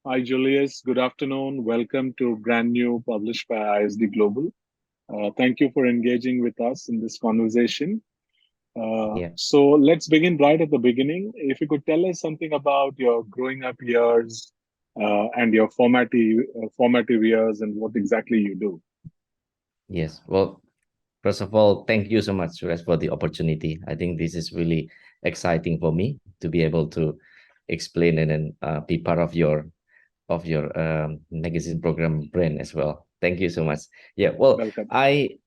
Hi, Julius. Good afternoon. Welcome to Brand New, published by ISD Global. Thank you for engaging with us in this conversation. Yeah. So let's begin right at the beginning. If you could tell us something about your growing up years and your formative years and what exactly you do. Yes. Well, first of all, thank you so much, Suresh, for the opportunity. I think this is really exciting for me to be able to explain and then be part of your magazine program brand as well. Thank you so much. Yeah. Well, Welcome. I'm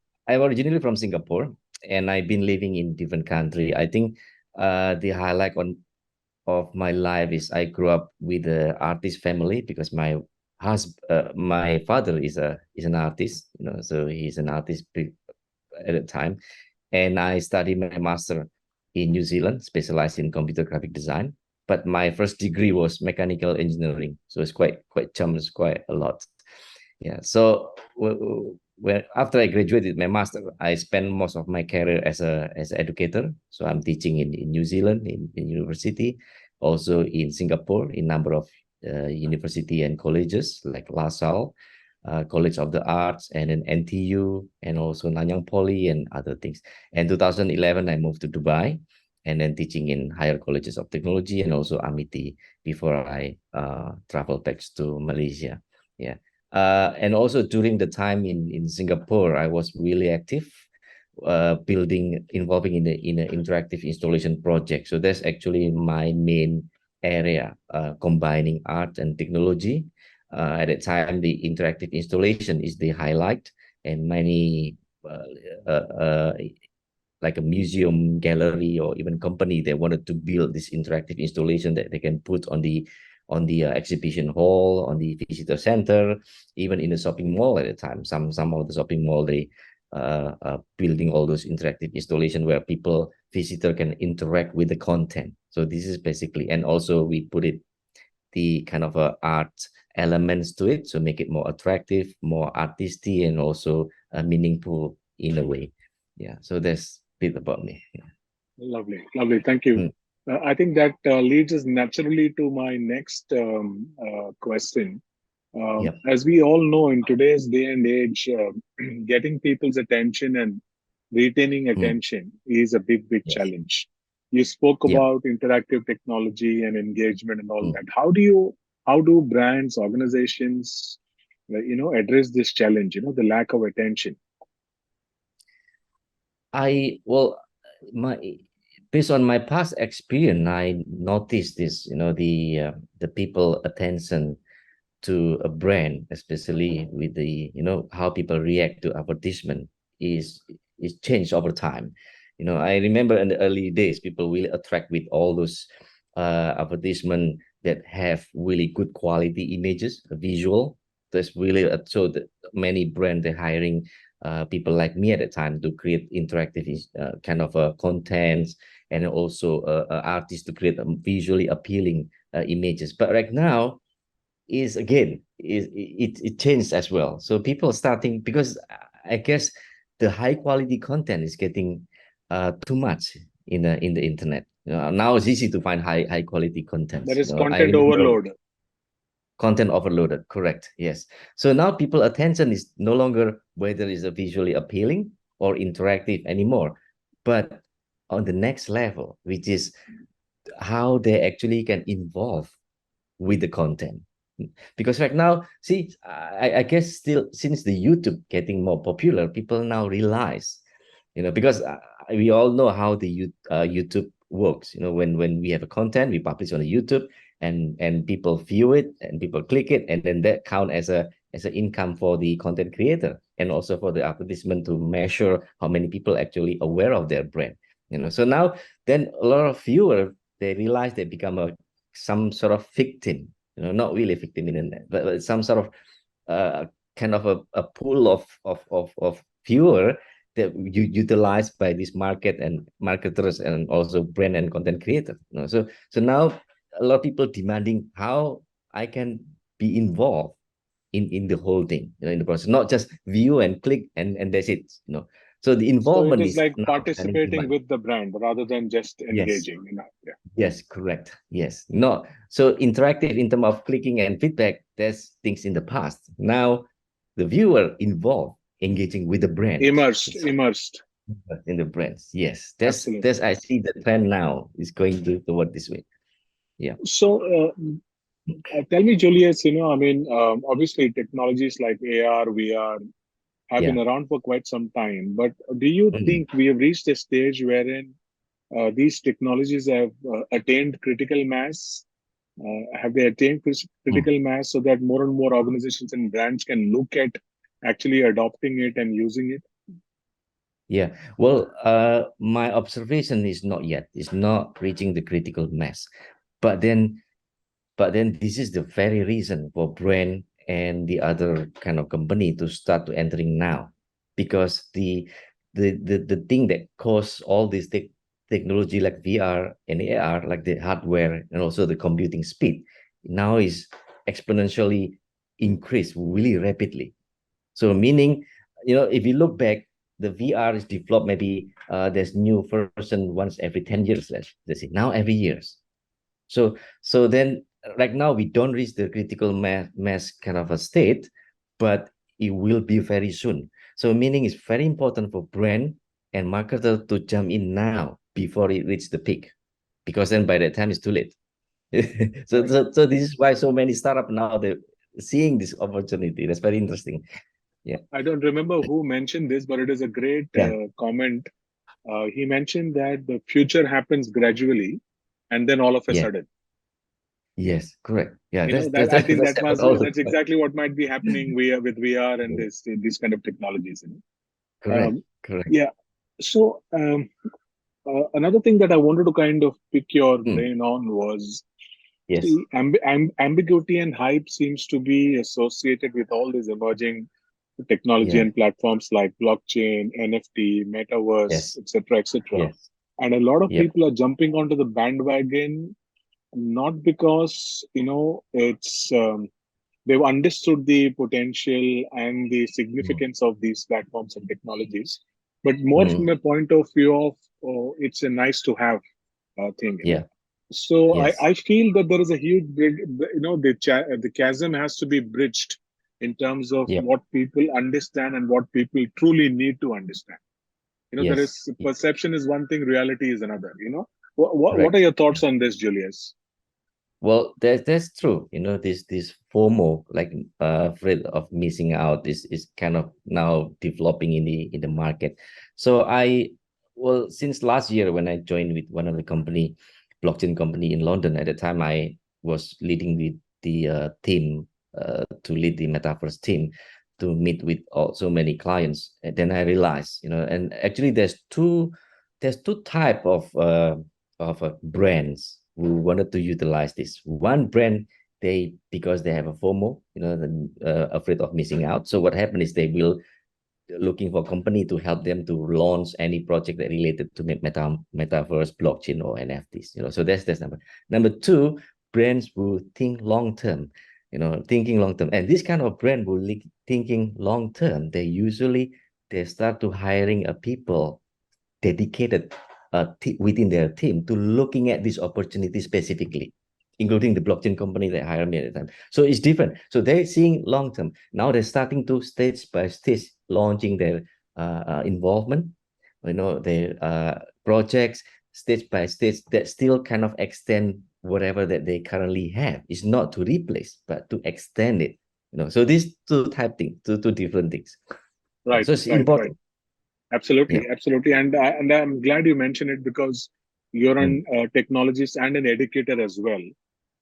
originally from Singapore, and I've been living in different country. I think the highlight of my life is I grew up with an artist family because my father is an artist, so he's an artist at the time, and I studied my master in New Zealand, specialized in computer graphic design. But my first degree was mechanical engineering, so it's quite chums, quite a lot. Yeah. So when after I graduated my master, I spent most of my career as an educator. So I'm teaching in New Zealand in university, also in Singapore in number of university and colleges like LaSalle, College of the Arts, and then NTU, and also Nanyang Poly and other things. And 2011, I moved to Dubai, and then teaching in higher colleges of technology and also Amity before I traveled back to Malaysia. Yeah. And also during the time in Singapore, I was really active, involving in an interactive installation project. So that's actually my main area, combining art and technology. At that time, the interactive installation is the highlight, and many uh, uh, uh, like a museum, gallery, or even company, they wanted to build this interactive installation that they can put on the exhibition hall, on the visitor center, even in the shopping mall at the time. Some of the shopping mall, they building all those interactive installation where visitor can interact with the content. So this is basically, and also we put it the kind of art elements to it, so make it more attractive, more artistic, and also meaningful in a way. Yeah, so that's a bit about me. Yeah. Lovely, lovely. Thank you. Mm. I think that leads us naturally to my next question. Yeah. As we all know, in today's day and age, getting people's attention and retaining Mm. attention is a big, big Yes. challenge. You spoke Yeah. about interactive technology and engagement and all Mm. that. How do brands, organizations, address this challenge? The lack of attention. Well, my based on my past experience, I noticed this. The people attention to a brand, especially with the how people react to advertisement, is is changed over time. I remember in the early days, people will attract with all those advertisement that have really good quality images, visual. That's really so that many brands they're hiring people like me at the time to create interactive kind of contents, and also artists to create visually appealing images. But right now is again it changed as well. So people starting, because I guess the high quality content is getting too much in the internet. Now it's easy to find high quality That contents. is I content remember overload. content overloaded. Correct. Yes. So now people attention is no longer whether it's a visually appealing or interactive anymore, but on the next level, which is how they actually can involve with the content. Because right now, see, I guess still since the YouTube getting more popular, people now realize, because we all know how the YouTube works. When we have a content, we publish on the YouTube, and people view it and people click it, and then that count as an income for the content creator, and also for the advertisement to measure how many people actually aware of their brand. So now then a lot of viewers, they realize they become some sort of victim, not really victim in the net, but some sort of uh, kind of a pool of viewer that you utilize by this market and marketers and also brand and content creators. So now a lot of people demanding how I can be involved in the whole thing, in the process, not just view and click and that's it. So the So it involvement is is like now becoming too participating much. with the brand rather than just Yes. engaging. Yeah. Yes, correct. Yes. No. So interactive in terms of clicking and feedback, there's things in the past. Now the viewer involved, engaging with the brand. Immersed, It's immersed. in the brands. Yes. There's Absolutely. I see the trend now is going to toward this way. Yeah. So, tell me, Julius, obviously technologies like AR, VR have been Yeah. around for quite some time, but do you Mm. think we have reached a stage wherein these technologies have attained critical mass? Have they attained Mm. critical mass so that more and more organizations and brands can look at actually adopting it and using it? Yeah. Well, my observation is not yet. It's not reaching the critical mass. But then this is the very reason for brand and the other kind of company to start to entering now, because the thing that caused all this technology like VR and AR, like the hardware and also the computing speed, now is exponentially increased really rapidly. So meaning, if you look back, the VR is developed maybe there's new version once every 10 years, let's say now every years. So then right now we don't reach the critical mass kind of a state, but it will be very soon. So meaning it's very important for brand and marketer to jump in now before it reaches the peak, because then by that time it's too late. so, Right. so so this is why so many startup now they're seeing this opportunity. That's very interesting. Yeah. I don't remember who mentioned this, but it is a great Yeah. comment. He mentioned that the future happens gradually and then all of a Yeah. sudden. Yes. Correct. Yeah. You know That's that that's I think that's happened all the that's time. exactly what might be happening with VR and Yeah. this these kind of technologies. Correct. Um, Correct. yeah. So another thing that I wanted to kind of pick your Mm. brain on was, Yes. see, ambiguity and hype seems to be associated with all these emerging technology Yeah. and platforms like blockchain, NFT, metaverse, Yes. etc., etc. Yes. And a lot of Yep. people are jumping onto the bandwagon, not because it's they've understood the potential and the Mm. significance of these platforms and technologies, but more from Mm. a point of view of, oh, it's a nice to have thing. Yeah. So Yes. I feel that there is a huge, the chasm has to be bridged in terms of Yep. what people understand and what people truly need to understand. There Yes. is perception is one thing, reality is another. What are Correct. your thoughts on this, Julius? Well, that's true. This FOMO, like afraid of missing out, is kind of now developing in the market. So since last year when I joined with one of the blockchain company in London, at the time I was leading the team to lead the metaverse team to meet with so many clients. And then I realized, and actually there's two type of brands who wanted to utilize this. One brand, they because they have a FOMO, afraid of missing out. So what happened is they will looking for a company to help them to launch any project that related to metaverse, blockchain, or NFTs. So that's number two. Brands will think long term. Thinking long term, and this kind of brand will thinking long term. They start to hiring a people dedicated within their team to looking at this opportunity specifically, including the blockchain company that hired me at the time. So it's different. So they're seeing long term. Now they're starting to stage by stage launching their involvement, their projects stage by stage that still kind of extend whatever that they currently have. It's not to replace, but to extend it. So these two type things, two different things. Yeah. Right, So it's right, right. important. Absolutely, Yeah. absolutely, and I'm glad you mentioned it because you're Mm. an technologist and an educator as well,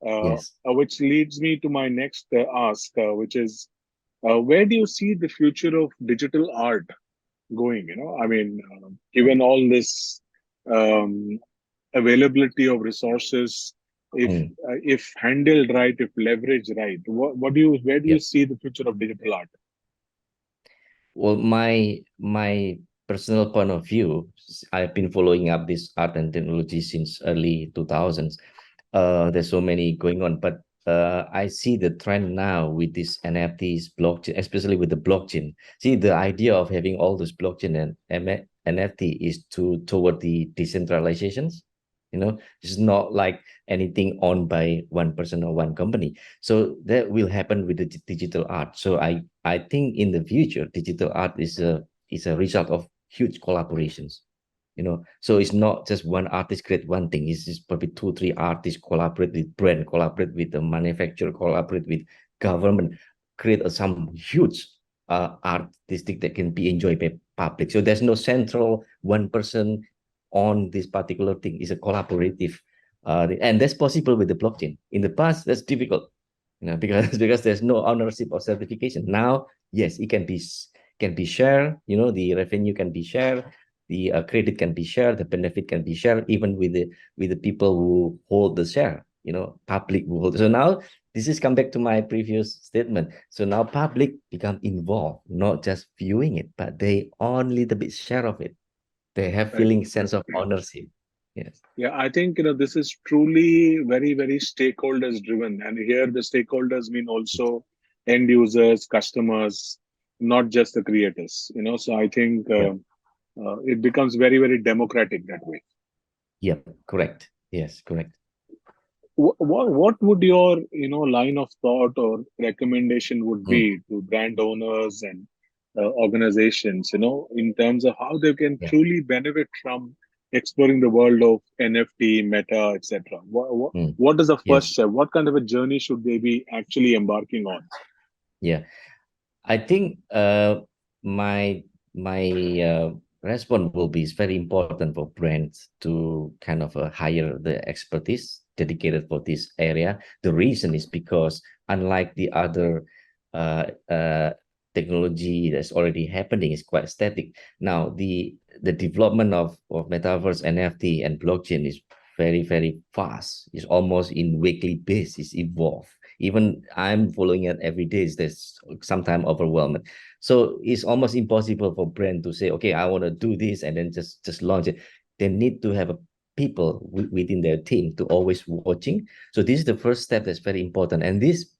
Yes. which leads me to my next ask, which is, where do you see the future of digital art going? Given all this um, availability of resources, Mm. if handled right, if leveraged right, where do you Yep. see the future of digital art? Well, my personal point of view, I've been following up this art and technology since early 2000s. There's so many going on, but I see the trend now with these NFTs, blockchain, especially with the blockchain. See, the idea of having all this blockchain and NFT is toward the decentralizations. It's not like anything owned by one person or one company. So that will happen with the digital art. So I think in the future, digital art is a result of huge collaborations. So it's not just one artist create one thing. It's just probably two, three artists collaborate with brand, collaborate with the manufacturer, collaborate with government, create some huge artistic that can be enjoyed by public. So there's no central one person on this particular thing. It's a collaborative, and that's possible with the blockchain. In the past, that's difficult, because because there's no ownership or certification. Now, yes, it can be shared. The revenue can be shared, the credit can be shared, the benefit can be shared, even with the people who hold the share. Public who hold. So now this is come back to my previous statement. So now public become involved, not just viewing it, but they own little bit share of it. They have Right. feeling sense of ownership. Yes. Yeah, I think this is truly very, very stakeholders driven, and here the stakeholders mean also end users, customers, not just the creators. So I think Yep. it becomes very, very democratic that way. Yep. Correct. Yes. Correct. What would your line of thought or recommendation would Mm. be to brand owners and organizations, in terms of how they can Yeah. truly benefit from exploring the world of NFT, Meta, etc. Mm. What is the first Yes. step? What kind of a journey should they be actually embarking on? Yeah. I think my response will be, it's very important for brands to kind of hire the expertise dedicated for this area. The reason is because unlike the other uh, uh, technology that's already happening, is quite static. Now the development of metaverse, NFT, and blockchain is very, very fast. It's almost in weekly basis evolve. Even I'm following it every day. There's sometimes overwhelming. So it's almost impossible for brand to say, okay, I want to do this and then just launch it. They need to have a people within their team to always watching. So this is the first step that's very important. And this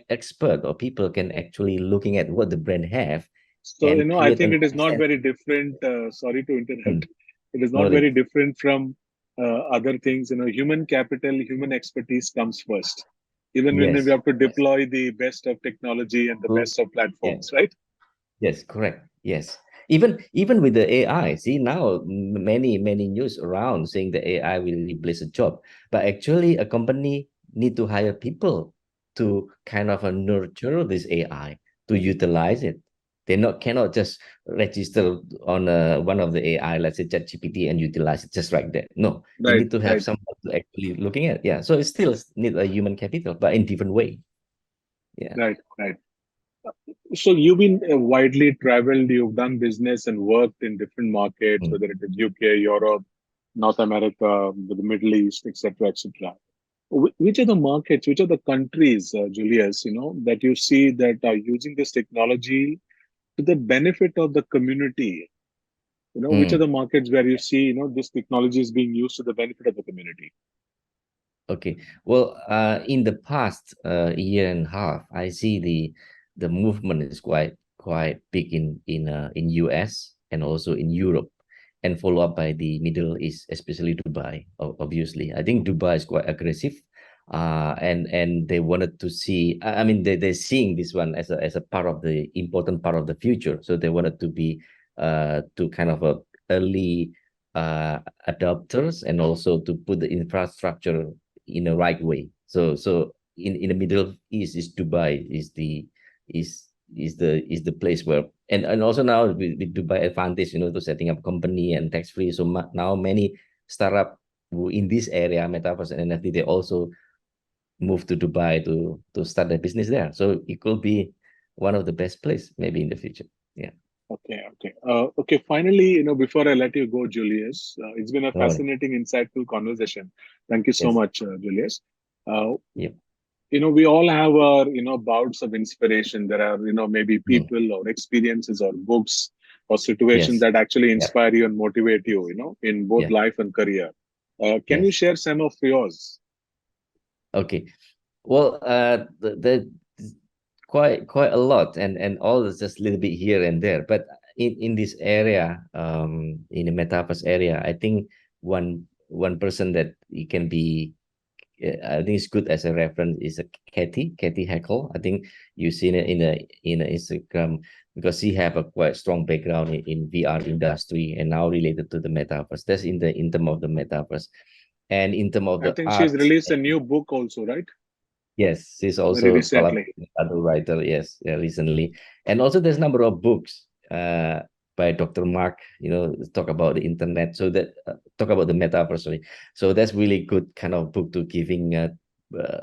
expert or people can actually looking at what the brand have So, and I create think an it is not understanding. very different. Sorry to Hmm. interrupt. It is No, not very different from other things. Human capital, human expertise comes first. Even when we yes, have to yes. deploy the best of technology and the True. best of Yeah. platforms, right? Yes, correct. Yes. Even with the AI, see now many news around saying the AI will replace a job, but actually a company need to hire people to kind of nurture this AI to utilize it. They not cannot just register on one of the AI, let's say ChatGPT, and utilize it just like that. No, they Right, need to have right, someone to actually looking at. Yeah, so it still need a human capital, but in different way. Yeah. right, right. So you've been widely traveled. You've done business and worked in different markets, Mm, whether it is UK, Europe, North America, the Middle East, etc., etc. Which are the markets, which are the countries, Julius, that you see that are using this technology to the benefit of the community? Which are mm. the markets where you see, this technology is being used to the benefit of the community? Okay. Well, in the past year and a half, I see the movement is quite big in US and also in Europe, and followed up by the Middle East, especially Dubai. Obviously, I think Dubai is quite aggressive, and they wanted to see. I mean, they're seeing this one as a part of the important part of the future. So they wanted to be to kind of a early adopters, and also to put the infrastructure in the right way. So in the Middle East, is Dubai is is the place where, and also now with Dubai advantage, to setting up company and tax free. So now many startup who in this area, metaverse and NFT, they also move to Dubai to start their business there. So it could be one of the best place maybe in the future. Yeah. Okay, okay. Okay, finally, before I let you go, Julius, it's been a All right. fascinating, insightful conversation. Thank you so Yes. much, Julius. Uh, Yep. we all have our, bouts of inspiration. There are, maybe Mm. people or experiences or books or situations Yes. that actually Yeah. inspire you and motivate you, in both Yeah. life and career. Can you Yes. share some of yours? Okay. Well, quite a lot, and all is just a little bit here and there. But in this area, in the metaverse area, I think one one person that it can be, I think it's good as a reference, is a Kathy Hackle. I think you've seen it in a Instagram, because she have a quite strong background in VR industry and now related to the metaverse. That's in term of the metaverse, and in term of I the think she's arts. released a new book also, right? Yes, she's Very also recently. collaborating with other writer. Yes, yeah, recently, and also there's a number of books by Dr. Mark. Talk about the internet. So that talk about the metaverse. Sorry. So that's really good kind of book to giving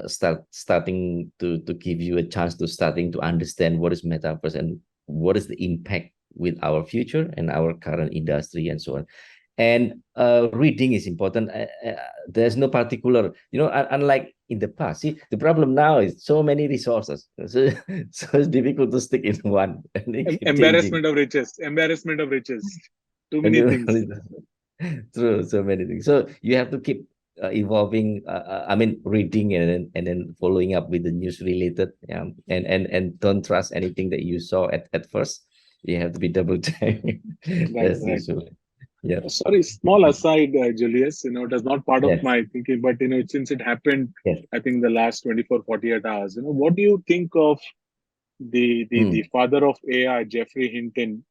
starting to give you a chance to starting to understand what is metaverse and what is the impact with our future and our current industry and so on. And reading is important. There's no particular, unlike in the past. See, the problem now is so many resources, so, so it's difficult to stick in one, and they keep changing. Embarrassment of riches. Embarrassment of riches. Too And many things. true, so many things. So you have to keep evolving. I mean, reading and then following up with the news related. Yeah, and don't trust anything that you saw at first. You have to be double check. Right, That's right. usually. Yeah. Sorry, small aside, Julius. It is not part of Yes. my thinking, but since it happened, Yes. I think the last 24, 48 hours. What do you think of the Mm, father of AI, Jeffrey Hinton,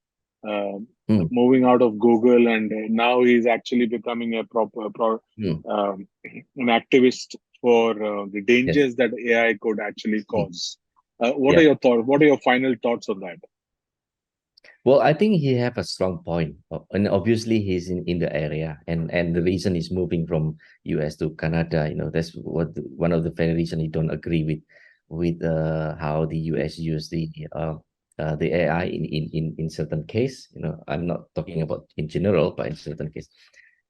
um, mm, moving out of Google, and now he's actually becoming a mm. an activist for the Yes. dangers that AI could actually Mm. cause. What are Yeah. your thoughts? What are your final thoughts on that? Well, I think he have a strong point. And obviously he's in the area, and the reason he's moving from US to Canada, that's one of the very reason he don't agree with how the US use the AI in certain case. I'm not talking about in general, but in certain case.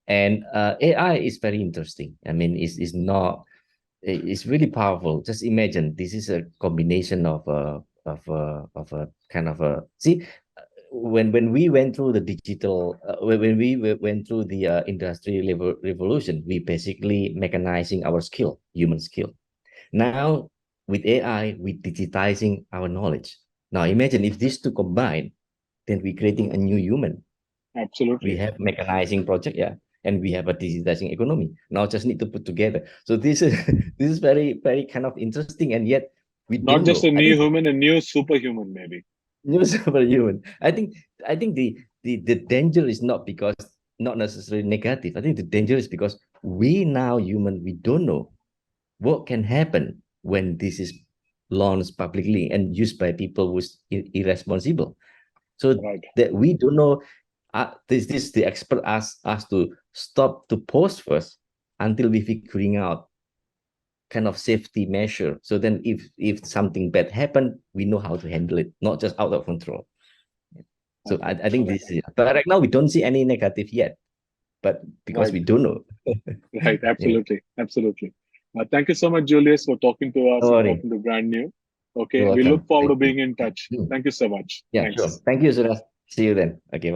And AI is very interesting. I mean, it's not it's really powerful. Just imagine this is a combination of a kind of a see when we went through the digital when we went through the industrial revolution, we basically mechanizing our skill, human skill. Now with AI, we digitizing our knowledge. Now imagine if these two combine, then we're creating a new human. We Absolutely. have mechanizing project, yeah, and we have a digitizing economy. Now just need to put together. So this is this is very very kind of interesting, and yet we Not don't just know. a I new think human, a new superhuman, maybe. new superhuman. I think the danger is not because not necessarily negative. I think the danger is because we now human, we don't know what can happen when this is launched publicly and used by people who's irresponsible. So Right. that we don't know. This the expert asked us to stop to pause first until we figuring out kind of safety measure. So then if something bad happen, we know how to handle it, not just out of control. So I, Okay. I think this Okay. is, but right now we don't see any negative yet, but because Right. we don't know. Right. Yeah. Absolutely. Absolutely. Thank you so much, Julius, for talking to No us and worry. talking to Brand New. You're Okay. We look welcome. forward to Thank you. being in touch. Hmm. Thank you so much. Yeah, sure. Thanks. Thank you, Suresh. See you then. Okay. Bye.